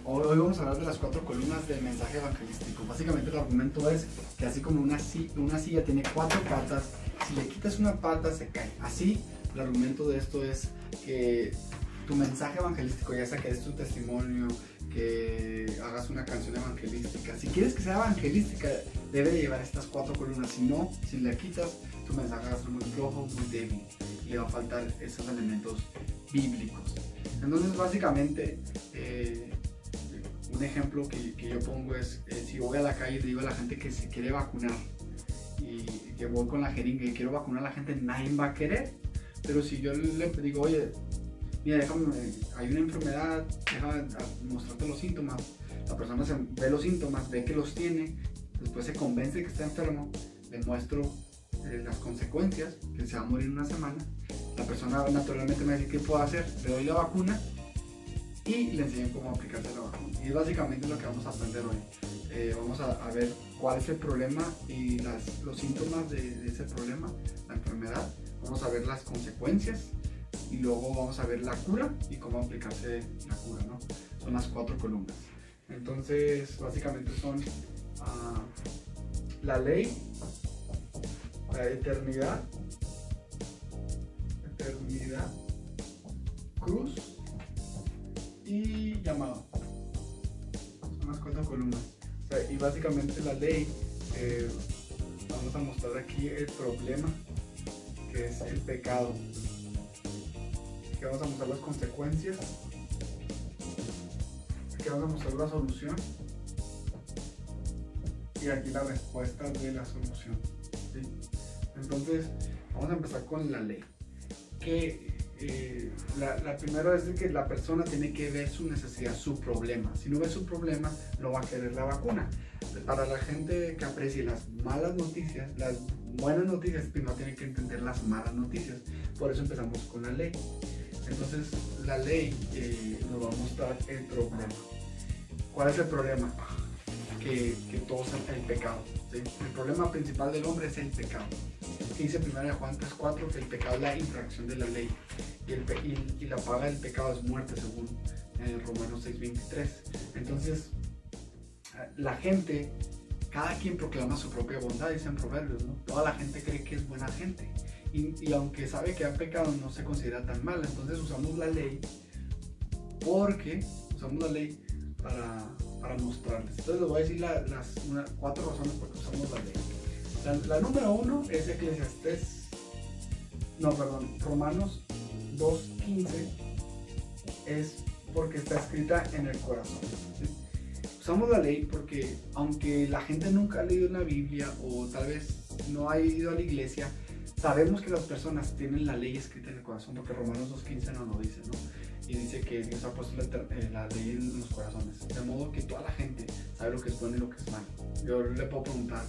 Hoy vamos a hablar de las 4 columnas del mensaje evangelístico. Básicamente el argumento es que así como una silla tiene 4 patas, si le quitas una pata se cae. Así, el argumento de esto es que tu mensaje evangelístico, ya sea que des tu testimonio, que hagas una canción evangelística, si quieres que sea evangelística, debe de llevar estas 4 columnas. Si no, si le quitas, tu mensaje va a ser muy flojo, muy débil, y le va a faltar esos elementos bíblicos. Entonces, básicamente, un ejemplo que yo pongo es, si voy a la calle y le digo a la gente que se quiere vacunar y que voy con la jeringa y quiero vacunar a la gente, nadie va a querer. Pero si yo le digo, oye, mira, déjame, hay una enfermedad, déjame mostrarte los síntomas, la persona ve los síntomas, ve que los tiene, después se convence de que está enfermo, le muestro las consecuencias, que se va a morir en una semana, la persona naturalmente me dice qué puedo hacer, le doy la vacuna y le enseño cómo aplicarse la vacuna. Y es básicamente lo que vamos a aprender hoy. Vamos a ver cuál es el problema y los síntomas de ese problema, la enfermedad. Vamos a ver las consecuencias y luego vamos a ver la cura y cómo aplicarse la cura, ¿no? Son las 4 columnas. Entonces, básicamente son la ley, la eternidad, cruz y llamado. Son las 4 columnas. O sea, y básicamente la ley, vamos a mostrar aquí el problema, que es el pecado. Aquí vamos a mostrar las consecuencias. Aquí vamos a mostrar la solución. Y aquí la respuesta de la solución. ¿Sí? Entonces, vamos a empezar con la ley. Que la primera es de que la persona tiene que ver su necesidad, su problema. Si no ve su problema, no va a querer la vacuna. Para la gente que aprecie las malas noticias, las buenas noticias, primero tienen que entender las malas noticias. Por eso empezamos con la ley. Entonces, la ley nos va a mostrar el problema. ¿Cuál es el problema? Que todos son el pecado. ¿Sí? El problema principal del hombre es el pecado. Que dice 1 Juan 3:4 que el pecado es la infracción de la ley y la paga del pecado es muerte, según Romanos 6:23. Entonces, la gente, cada quien proclama su propia bondad, dicen Proverbios, ¿no? Toda la gente cree que es buena gente y aunque sabe que ha pecado no se considera tan mal. Entonces usamos la ley para mostrarles. Entonces les voy a decir las 4 razones por qué usamos la ley. La número 1 es Romanos 2:15, es porque está escrita en el corazón. ¿Sí? Usamos la ley porque aunque la gente nunca ha leído la Biblia o tal vez no ha ido a la iglesia, sabemos que las personas tienen la ley escrita en el corazón, porque Romanos 2:15 no lo dice, ¿no? Y dice que Dios ha puesto la ley en los corazones, de modo que toda la gente sabe lo que es bueno y lo que es malo. Yo le puedo preguntar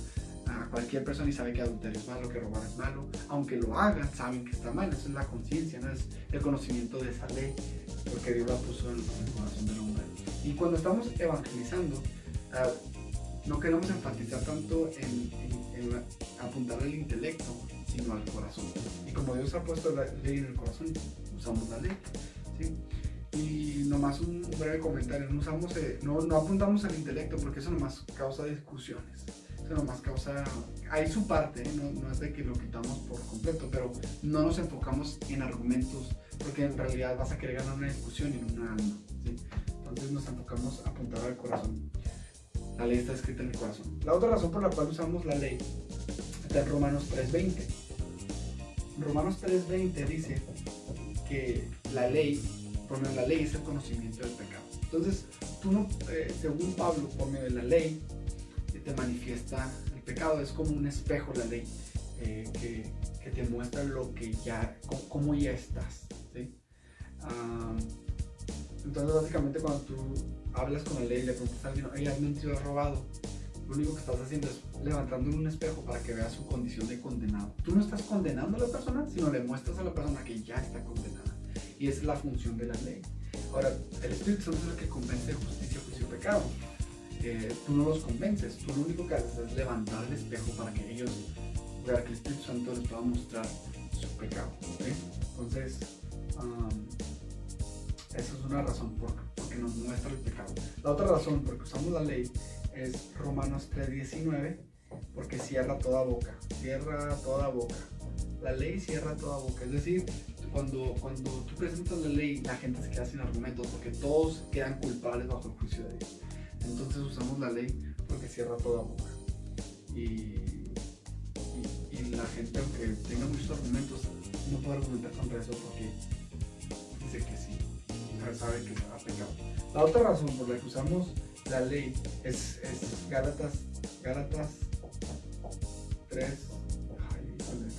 a cualquier persona y sabe que adulterio es malo, que robar es malo, aunque lo hagan, saben que está mal. Eso es la conciencia, no es el conocimiento de esa ley, porque Dios la puso en el corazón del hombre. Y cuando estamos evangelizando, no queremos enfatizar tanto en apuntar al intelecto, sino al corazón. Y como Dios ha puesto la ley en el corazón, usamos la ley. ¿Sí? Y nomás un breve comentario, no apuntamos al intelecto porque eso nomás causa discusiones. Eso nomás causa, hay su parte, no es de que lo quitamos por completo, pero no nos enfocamos en argumentos porque en realidad vas a querer ganar una discusión y no una alma. ¿Sí? Entonces nos enfocamos a apuntar al corazón. La ley está escrita en el corazón. La otra razón por la cual usamos la ley está en Romanos 3:20. Romanos 3:20 dice que la ley es el conocimiento del pecado. Entonces, según Pablo, por medio de la ley, te manifiesta el pecado. Es como un espejo la ley, que te muestra cómo ya estás. ¿Sí? Entonces, básicamente, cuando tú hablas con la ley y le preguntas a alguien, oye, has mentido, has robado, lo único que estás haciendo es levantando un espejo para que vea su condición de condenado. Tú no estás condenando a la persona, sino le muestras a la persona que ya está condenada. Y esa es la función de la ley. Ahora, el Espíritu Santo es el que convence de justicia, juicio y pecado. Tú no los convences, tú lo único que haces es levantar el espejo para que ellos vean que el Espíritu Santo les pueda mostrar su pecado. ¿Okay? Entonces, esa es una razón por qué nos muestra el pecado. La otra razón por la que usamos la ley es Romanos 3:19, porque cierra toda boca. La ley cierra toda boca. Es decir, cuando tú presentas la ley, la gente se queda sin argumentos porque todos quedan culpables bajo el juicio de Dios. Entonces usamos la ley porque cierra toda boca. Y la gente, aunque tenga muchos argumentos, no puede argumentar contra eso porque dice que sí, sabe que será pecado. La otra razón por la que usamos la ley es Gálatas 3, creo que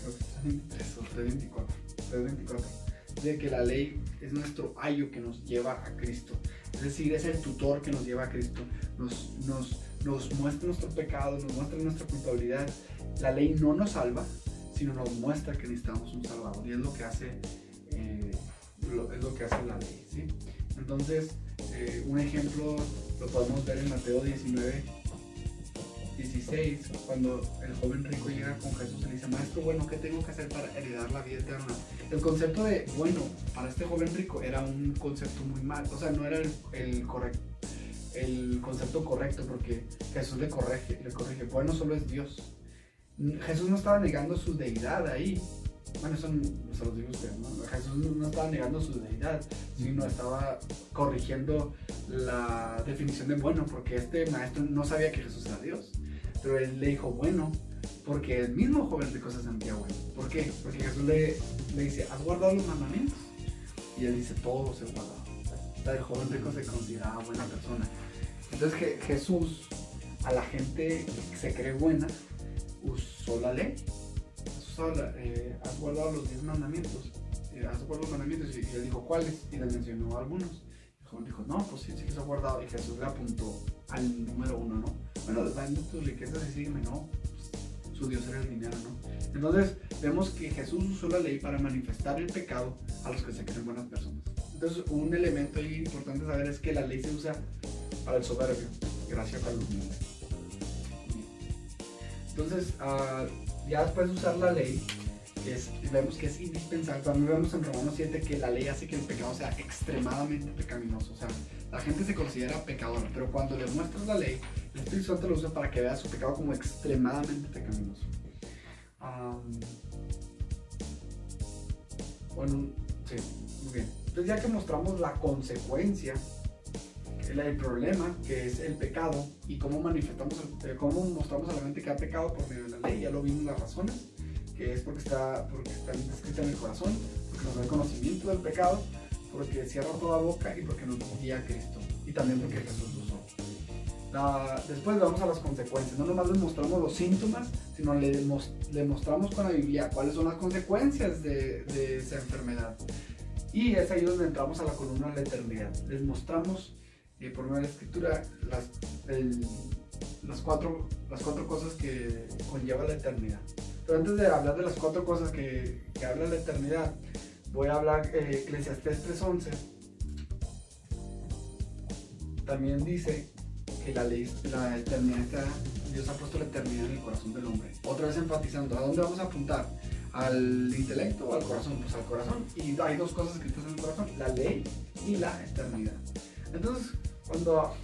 es 3 o 3:24, de que la ley es nuestro ayo que nos lleva a Cristo. Es decir, es el tutor que nos lleva a Cristo, nos muestra nuestro pecado, nos muestra nuestra culpabilidad. La ley no nos salva, sino nos muestra que necesitamos un Salvador, y es lo que hace la ley, ¿sí? Entonces, un ejemplo lo podemos ver en Mateo 19:16, cuando el joven rico llega con Jesús y le dice: Maestro, bueno, ¿qué tengo que hacer para heredar la vida eterna? El concepto de bueno para este joven rico era un concepto muy mal, o sea, no era el concepto correcto, porque Jesús le corrige, bueno solo es Dios. Jesús no estaba negando su deidad ahí. Bueno, eso se lo digo a usted, ¿no? Jesús no estaba negando su deidad, sino estaba corrigiendo la definición de bueno, porque este maestro no sabía que Jesús era Dios. Pero él le dijo bueno, porque el mismo joven rico se sentía bueno. ¿Por qué? Porque Jesús le dice: ¿has guardado los mandamientos? Y él dice: todos los he guardado. O sea, el joven rico se consideraba buena persona. Entonces Jesús, a la gente que se cree buena, usó la ley. Has guardado los 10 mandamientos. Has guardado los mandamientos. Y él dijo: ¿cuáles? Y les mencionó algunos. El joven dijo: no, pues sí que se ha guardado. Y Jesús le apuntó al número 1, ¿no? Bueno, vende tus riquezas y sígueme, ¿no? Pues, su Dios era el dinero, ¿no? Entonces vemos que Jesús usó la ley para manifestar el pecado a los que se creen buenas personas. Entonces, un elemento ahí importante saber es que la ley se usa para el soberbio, gracia para los humildes. Entonces, ya después de usar la ley, vemos que es indispensable. También vemos en Romanos 7 que la ley hace que el pecado sea extremadamente pecaminoso. O sea, la gente se considera pecadora, pero cuando le muestras la ley, el Espíritu Santo lo usa para que vea su pecado como extremadamente pecaminoso. Bueno, sí, muy bien. Entonces, ya que mostramos la consecuencia, el problema que es el pecado y cómo mostramos a la gente que ha pecado por medio de la ley, ya lo vimos las razones, que es porque está escrita en el corazón, porque nos da el conocimiento del pecado, porque cierra toda boca y porque nos guía a Cristo, y también porque Jesús lo usó. Después vamos a las consecuencias. No nomás les mostramos los síntomas, sino le mostramos con la Biblia cuáles son las consecuencias de esa enfermedad. Y es ahí donde entramos a la columna de la eternidad. Les mostramos por medio de la Escritura las cuatro cosas que conlleva la eternidad. Pero antes de hablar de las 4 cosas que habla la eternidad, voy a hablar Eclesiastés 3:11. También dice que la eternidad Dios ha puesto la eternidad en el corazón del hombre. Otra vez enfatizando, ¿a dónde vamos a apuntar? ¿Al intelecto o al corazón? Pues al corazón. Y hay 2 cosas escritas en el corazón: la ley y la eternidad. Entonces, cuando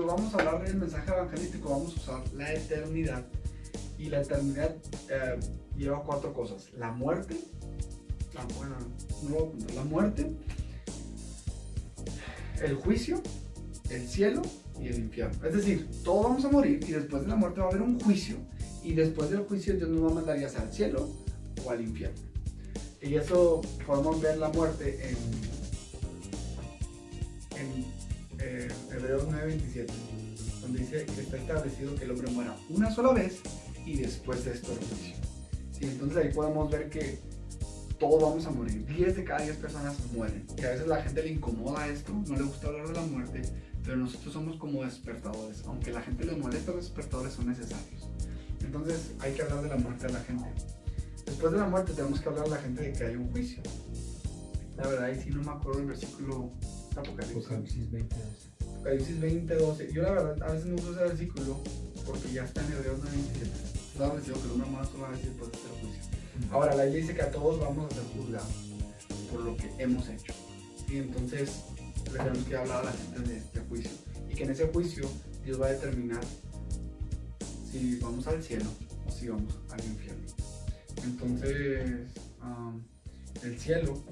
vamos a hablar del mensaje evangelístico, vamos a usar la eternidad. Y la eternidad lleva 4 cosas: la muerte, la muerte, el juicio, el cielo y el infierno. Es decir, todos vamos a morir, y después de la muerte va a haber un juicio, y después del juicio Dios nos va a mandar ya sea al cielo o al infierno. Y eso podemos ver la muerte en Hebreos 9:27, donde dice que está establecido que el hombre muera una sola vez y después de esto el juicio. ¿Sí? Entonces ahí podemos ver que todos vamos a morir. 10 de cada 10 personas mueren. Y a veces a la gente le incomoda esto, no le gusta hablar de la muerte, pero nosotros somos como despertadores. Aunque a la gente le molesta, los despertadores son necesarios. Entonces hay que hablar de la muerte a la gente. Después de la muerte tenemos que hablar a la gente de que hay un juicio. La verdad, ahí sí no me acuerdo del versículo. Apocalipsis 20:12. Apocalipsis 20:12. Yo la verdad a veces no uso ese versículo porque ya está en Hebreos 9:27. Está establecido que el hombre muera sola vez y después de hacer juicio. Ahora la Biblia dice que a todos vamos a ser juzgados por lo que hemos hecho. Y entonces le tenemos que hablar a la gente de este juicio. Y que en ese juicio Dios va a determinar si vamos al cielo o si vamos al infierno. Entonces, el cielo,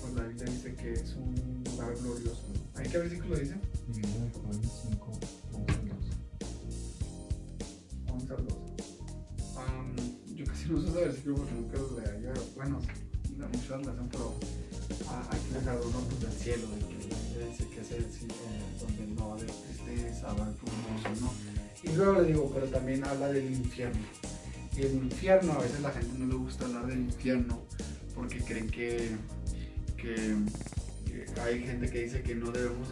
pues la Biblia dice que es un lugar glorioso. ¿Ahí qué versículo dice? 5, 11 al 12. Yo casi no sé ese versículo porque nunca lo leía. Bueno, mucha relación, pero aquí les hablo pues, del cielo, de que dice que es el donde no va a haber tristeza, va a haber pulmoso, ¿no? Y luego le digo, pero también habla del infierno. Y el infierno, a veces la gente no le gusta hablar del infierno porque creen que hay gente que dice que no debemos,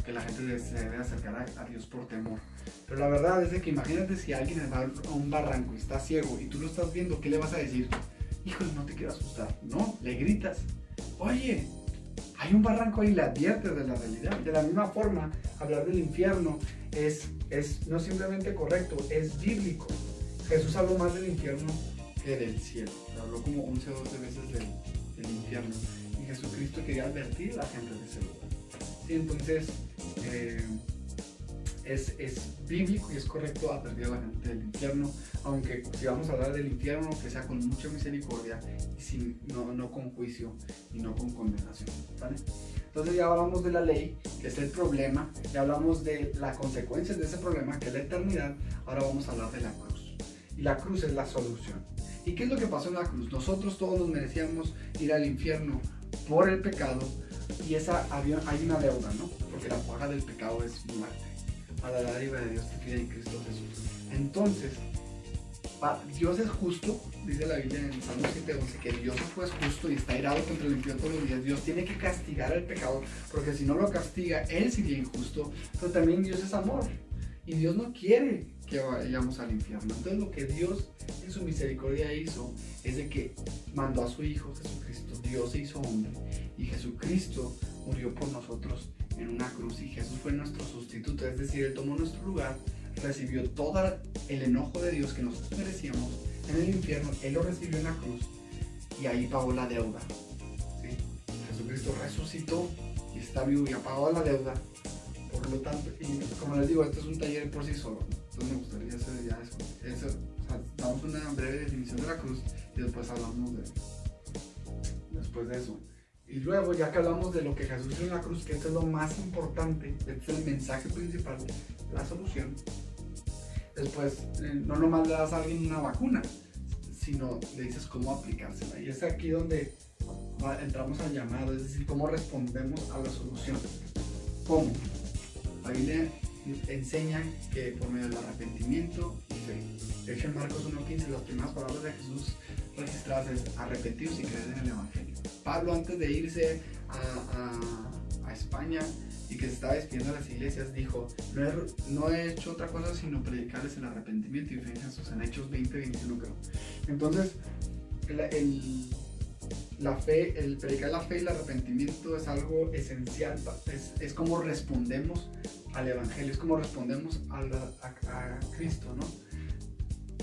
que la gente se debe acercar a Dios por temor. Pero la verdad es que imagínate si alguien va a un barranco y está ciego y tú lo estás viendo, ¿qué le vas a decir? Híjole, no te quiero asustar. No, le gritas, oye, hay un barranco ahí, le adviertes de la realidad. De la misma forma, hablar del infierno es no simplemente correcto, es bíblico. Jesús habló más del infierno que del cielo. Habló como 11 o 12 veces del infierno. Y Jesucristo quería advertir a la gente de ese lugar. Sí, entonces, es bíblico y es correcto advertir a la gente del infierno, aunque si vamos a hablar del infierno, que sea con mucha misericordia y no con juicio y no con condenación, ¿vale? Entonces ya hablamos de la ley, que es el problema, ya hablamos de las consecuencias de ese problema, que es la eternidad. Ahora vamos a hablar de la cruz, y la cruz es la solución. ¿Y qué es lo que pasó en la cruz? Nosotros todos nos merecíamos ir al infierno por el pecado, y hay una deuda, ¿no? Porque la paga del pecado es muerte. A la dádiva de Dios te pide en Cristo Jesús. Entonces, Dios es justo, dice la Biblia en Salmo 7:11, que Dios es justo y está irado contra el impío todos los días. Dios tiene que castigar al pecador, porque si no lo castiga, él sería injusto. Pero también Dios es amor, y Dios no quiere que vayamos al infierno. Entonces lo que Dios en su misericordia hizo es de que mandó a su Hijo Jesucristo. Dios se hizo hombre, y Jesucristo murió por nosotros en una cruz, y Jesús fue nuestro sustituto, es decir, Él tomó nuestro lugar, recibió todo el enojo de Dios que nosotros merecíamos en el infierno. Él lo recibió en la cruz y ahí pagó la deuda, ¿sí? Jesucristo resucitó y está vivo y ha pagado la deuda. Por lo tanto, y como les digo, esto es un taller por sí solo, ¿no? Entonces me gustaría hacer ya eso, o sea, damos una breve definición de la cruz y después hablamos después de eso. Y luego, ya que hablamos de lo que Jesús hizo en la cruz, que esto es lo más importante, este es el mensaje principal, la solución. Después, no nomás le das a alguien una vacuna, sino le dices cómo aplicársela. Y es aquí donde entramos al llamado, es decir, cómo respondemos a la solución. ¿Cómo? La Biblia enseña que por medio del arrepentimiento y fe. De hecho, en Marcos 1:15, las primeras palabras de Jesús registradas es: arrepentidos y creed en el Evangelio. Pablo, antes de irse a España y que se estaba despidiendo de las iglesias, dijo: no he hecho otra cosa sino predicarles el arrepentimiento y fe en Jesús, en Hechos 20:21 creo. Entonces, la fe, el predicar la fe y el arrepentimiento es algo esencial, es como respondemos al Evangelio, es como respondemos a Cristo, ¿no?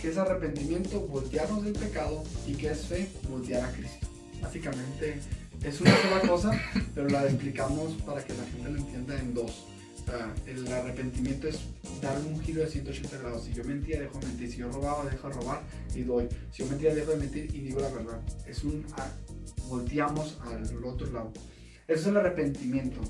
¿Qué es arrepentimiento? Voltearnos del pecado. ¿Y qué es fe? Voltear a Cristo. Básicamente es una sola cosa, pero la explicamos para que la gente lo entienda en dos. O sea, el arrepentimiento es dar un giro de 180 grados. Si yo mentía, dejo de mentir. Si yo robaba, dejo de robar y doy. Si yo mentía, dejo de mentir y digo la verdad. Volteamos al otro lado. Eso es el arrepentimiento.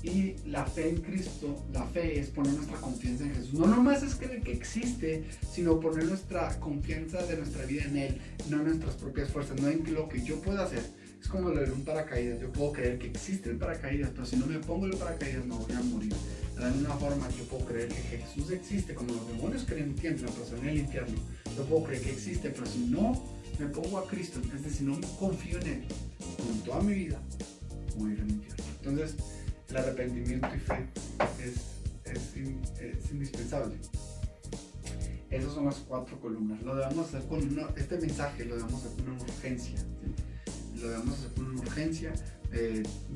Y la fe en Cristo, la fe es poner nuestra confianza en Jesús. No nomás es creer que existe, sino poner nuestra confianza de nuestra vida en Él, no en nuestras propias fuerzas, no en lo que yo pueda hacer. Es como lo de un paracaídas. Yo puedo creer que existe el paracaídas, pero si no me pongo el paracaídas me voy a morir. De la misma forma, yo puedo creer que Jesús existe, como los demonios creen que la persona en el infierno. Yo puedo creer que existe, pero si no me pongo a Cristo, es decir, si no confío en Él con toda mi vida, voy a ir al infierno. Entonces, el arrepentimiento y fe es indispensable. Esas son las 4 columnas. Lo debemos hacer este mensaje lo debemos hacer con una urgencia, ¿sí? Lo debemos hacer con una urgencia.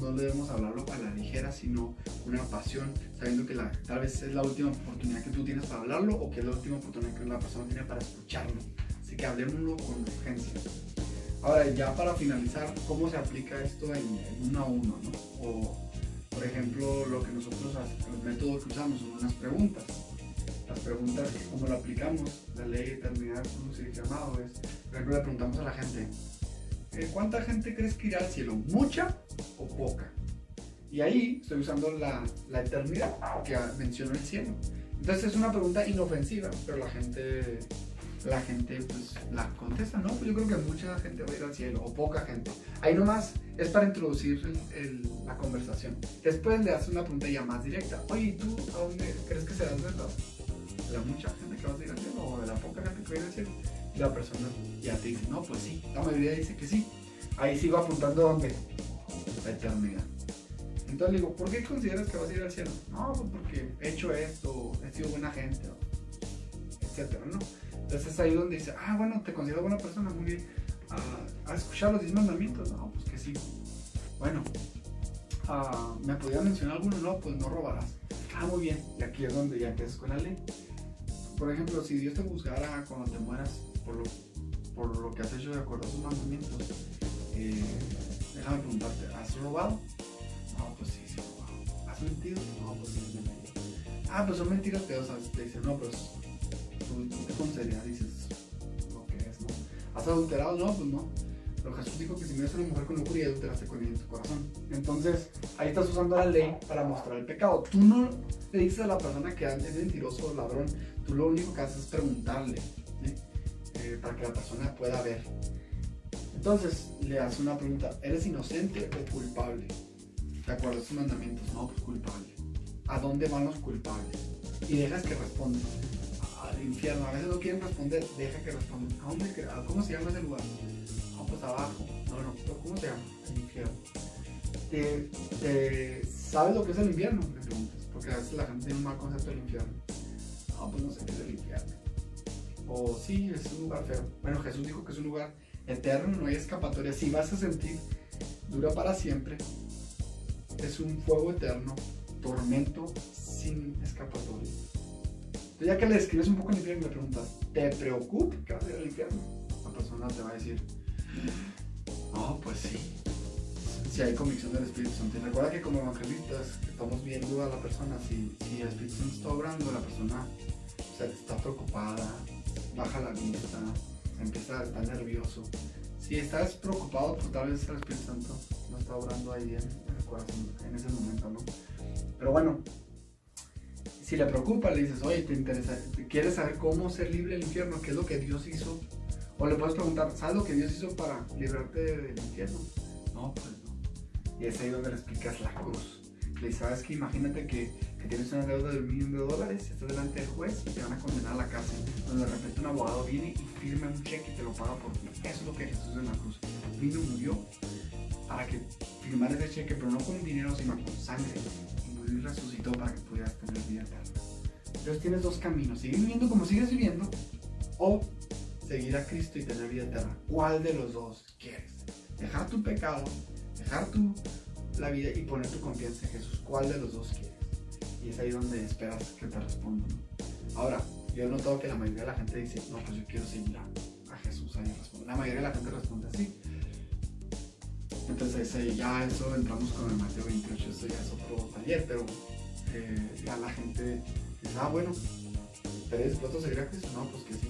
No debemos hablarlo a la ligera, sino con una pasión, sabiendo que tal vez es la última oportunidad que tú tienes para hablarlo, o que es la última oportunidad que la persona tiene para escucharlo. Así que hablemoslo con urgencia. Ahora, ya para finalizar, ¿cómo se aplica esto en 1 a 1, ¿no? Por ejemplo, lo que nosotros hacemos, el método que usamos son unas preguntas. Las preguntas que como lo aplicamos, la ley de eternidad, como se dice llamado, es, por ejemplo, le preguntamos a la gente, ¿cuánta gente crees que irá al cielo? ¿Mucha o poca? Y ahí estoy usando la eternidad que mencionó el cielo. Entonces es una pregunta inofensiva, pero la gente pues la contesta, ¿no? Pues yo creo que mucha gente va a ir al cielo, o poca gente. Ahí nomás es para introducir la conversación. Después le haces una pregunta ya más directa. Oye, ¿tú a dónde crees que serás de la mucha gente que va a ir al cielo o de la poca gente que va a ir al cielo? Y la persona ya te dice, no, pues sí, la mayoría dice que sí. Ahí sigo apuntando a dónde, la eternidad. Entonces le digo, ¿por qué consideras que vas a ir al cielo? No, pues porque he hecho esto, he sido buena gente, etcétera, ¿no? Entonces es ahí donde dice, bueno, te considero buena persona, muy bien. ¿Has escuchado los 10 mandamientos? No, pues que sí. Bueno, ¿me podía mencionar alguno? No, pues no robarás. Muy bien. Y aquí es donde ya empiezas con la ley. Por ejemplo, si Dios te juzgara cuando te mueras por lo que has hecho de acuerdo a sus mandamientos, déjame preguntarte, ¿has robado? No, pues sí, sí he robado. ¿Has mentido? No, pues sí, he mentido. Pues son mentiras piadosas. Te dicen, no, pues tú te con seriedad dices lo que es, ¿no? ¿Has adulterado? No, pues no. Pero Jesús dijo que si miras a una mujer con locura y adulteraste con ella en tu corazón. Entonces, ahí estás usando la ley para mostrar el pecado. Tú no le dices a la persona que es mentiroso o ladrón, tú lo único que haces es preguntarle, ¿sí? Para que la persona pueda ver. Entonces, le haces una pregunta, ¿eres inocente o culpable? De acuerdo a sus mandamientos, no, pues culpable. ¿A dónde van los culpables? Y dejas que respondan. Al infierno, a veces no quieren responder, deja que respondan. ¿Cómo se llama ese lugar? No, pues abajo. No, pero ¿cómo se llama? El infierno. ¿Sabes lo que es el infierno? Me preguntas, porque a veces la gente tiene un mal concepto del infierno. No, pues no sé qué es el infierno. O sí, es un lugar feo. Bueno, Jesús dijo que es un lugar eterno, no hay escapatoria. Si vas a sentir, dura para siempre. Es un fuego eterno, tormento sin escapatoria. Entonces, ya que le describes un poco el infierno, le preguntas, ¿te preocupa que vas a ir al infierno? La persona te va a decir, no, pues sí. Si hay convicción del Espíritu Santo. Y recuerda que como evangelistas estamos viendo a la persona, si el Espíritu Santo está obrando, la persona está preocupada, baja la vista, empieza a estar nervioso. Si estás preocupado, pues tal vez el Espíritu Santo no está obrando ahí en el corazón en ese momento, ¿no? Pero bueno, si le preocupa, le dices, oye, ¿te interesa? ¿Quieres saber cómo ser libre del infierno? ¿Qué es lo que Dios hizo? O le puedes preguntar, ¿sabes lo que Dios hizo para librarte del infierno? No, pues no. Y es ahí donde le explicas la cruz. Le dices, ¿sabes qué? Imagínate que tienes una deuda de $1.000.000, estás delante del juez y te van a condenar a la cárcel, donde de repente un abogado viene y firma un cheque y te lo paga por ti. Eso es lo que Jesús en la cruz vino, murió para que firmara ese cheque, pero no con dinero, sino con sangre. Y murió y resucitó para que pudieras tener vida eterna. Entonces tienes dos caminos: seguir viviendo como sigues viviendo o seguir a Cristo y tener vida eterna. ¿Cuál de los dos quieres? Dejar tu pecado, dejar la vida y poner tu confianza en Jesús. ¿Cuál de los dos quieres? Y es ahí donde esperas que te respondan. Ahora, yo he notado que la mayoría de la gente dice, no, pues yo quiero seguir a Jesús. Ahí responde. La mayoría de la gente responde así. Entonces ya eso entramos con el Mateo 28, eso ya es otro taller, pero ya la gente dice, bueno, ¿estarías dispuesto a seguir a Cristo? No, pues que sí.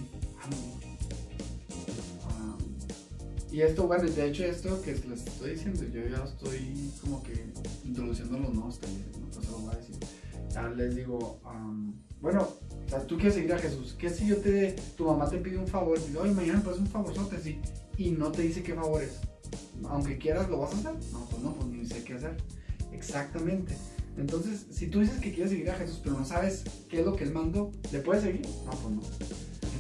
Y esto, bueno, de hecho esto que les estoy diciendo, yo ya lo estoy como que introduciendo a los nuevos talleres, ¿no? Entonces lo voy a decir. Ya les digo, bueno, o sea, tú quieres seguir a Jesús. ¿Qué si tu mamá te pide un favor? Te dice, oye, mañana pues un favorzote, sí. Y no te dice qué favor es. Aunque quieras, ¿lo vas a hacer? No, pues ni sé qué hacer. Exactamente. Entonces, si tú dices que quieres seguir a Jesús, pero no sabes qué es lo que Él mandó, ¿le puedes seguir? No, pues no.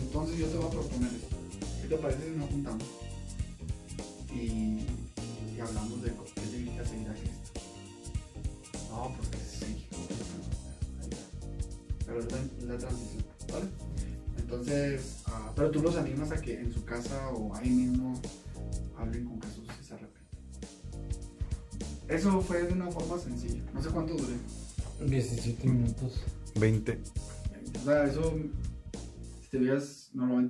Entonces yo te voy a proponer esto. ¿Qué te parece si nos juntamos? Y hablamos de qué significa seguir a Cristo. No, pues que sí. Pero es la transición, ¿vale? Entonces, pero tú los animas a que en su casa o ahí mismo hablen con Jesús y se arrepientan. Eso fue de una forma sencilla. No sé cuánto duré. 17 minutos. 20. O sea, eso, si te veías normalmente.